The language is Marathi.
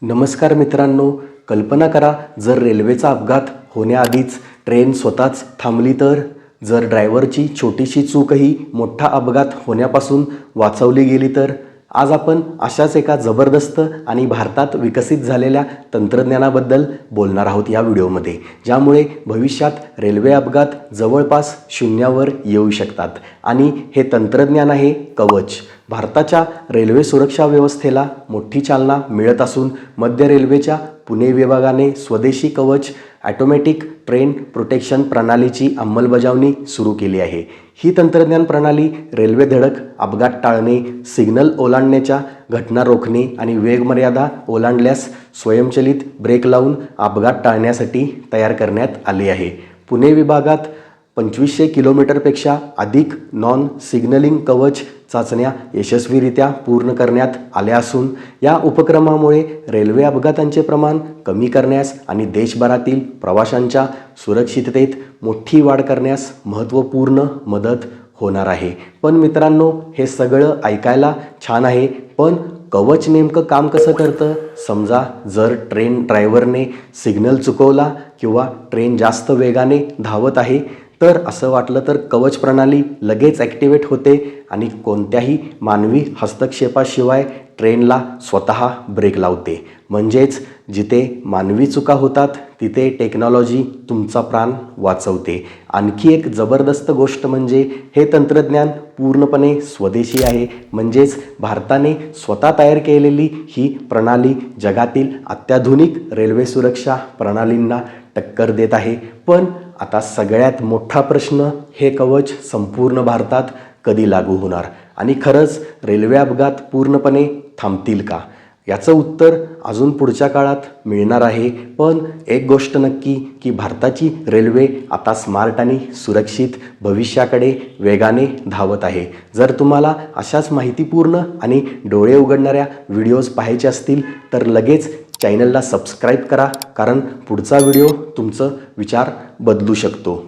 नमस्कार मित्रांनो, कल्पना करा जर रेल्वेचा अपघात होण्याआधीच ट्रेन स्वतःच थांबली तर. जर ड्रायव्हरची छोटीशी चूकही मोठा अपघात होण्यापासून वाचवली गेली तर. आज आपण अशाच एका जबरदस्त आणि भारतात विकसित झालेल्या तंत्रज्ञानाबद्दल बोलणार आहोत या व्हिडिओमध्ये, ज्यामुळे भविष्यात रेल्वे अपघात जवळपास शून्यावर येऊ शकतात. आणि हे तंत्रज्ञान आहे कवच. भारताच्या रेल्वे सुरक्षा व्यवस्थेला मोठी चालना मिळत असून मध्य रेल्वेच्या पुणे विभागाने स्वदेशी कवच ऑटोमॅटिक ट्रेन प्रोटेक्शन प्रणालीची अंमलबजावणी सुरू केली आहे. ही तंत्रज्ञान प्रणाली रेल्वे धडक, अपघात टाळणे, सिग्नल ओलांडण्याच्या घटना रोखणे आणि वेगमर्यादा ओलांडल्यास स्वयंचलित ब्रेक लावून अपघात टाळण्यासाठी तयार करण्यात आली आहे. पुणे विभागात 2500 किलोमीटरपेक्षा अधिक नॉन सिग्नलिंग कवच चाचण्या यशस्वीरित्या पूर्ण करण्यात आल्या असून या उपक्रमामुळे रेल्वे अपघातांचे प्रमाण कमी करण्यास आणि देशभरातील प्रवाशांच्या सुरक्षिततेत मोठी वाढ करण्यास महत्त्वपूर्ण मदत होणार आहे. पण मित्रांनो, हे सगळं ऐकायला छान आहे, पण कवच नेमकं काम कसं करतं? समजा जर ट्रेन ड्रायव्हरने सिग्नल चुकवला किंवा ट्रेन जास्त वेगाने धावत आहे तर असं वाटलं तर कवच प्रणाली लगेच ॲक्टिवेट होते आणि कोणत्याही मानवी हस्तक्षेपाशिवाय ट्रेनला स्वतः ब्रेक लावते. म्हणजेच जिथे मानवी चुका होतात तिथे टेक्नॉलॉजी तुमचा प्राण वाचवते. आणखी एक जबरदस्त गोष्ट म्हणजे हे तंत्रज्ञान पूर्णपणे स्वदेशी आहे. म्हणजेच भारताने स्वतः तयार केलेली ही प्रणाली जगातील अत्याधुनिक रेल्वे सुरक्षा प्रणालींना टक्कर देत आहे. पण आता सगळ्यात मोठा प्रश्न, हे कवच संपूर्ण भारतात कधी लागू होणार आणि खरंच रेल्वे अपघात पूर्णपणे थांबतील का? याचं उत्तर अजून पुढच्या काळात मिळणार आहे. पण एक गोष्ट नक्की की भारताची रेल्वे आता स्मार्ट आणि सुरक्षित भविष्याकडे वेगाने धावत आहे. जर तुम्हाला अशाच माहितीपूर्ण आणि डोळे उघडणाऱ्या व्हिडिओज पाहायचे असतील तर लगेच चॅनलला सबस्क्राईब करा, कारण पुढचा व्हिडिओ तुमचं विचार बदलू शकतो.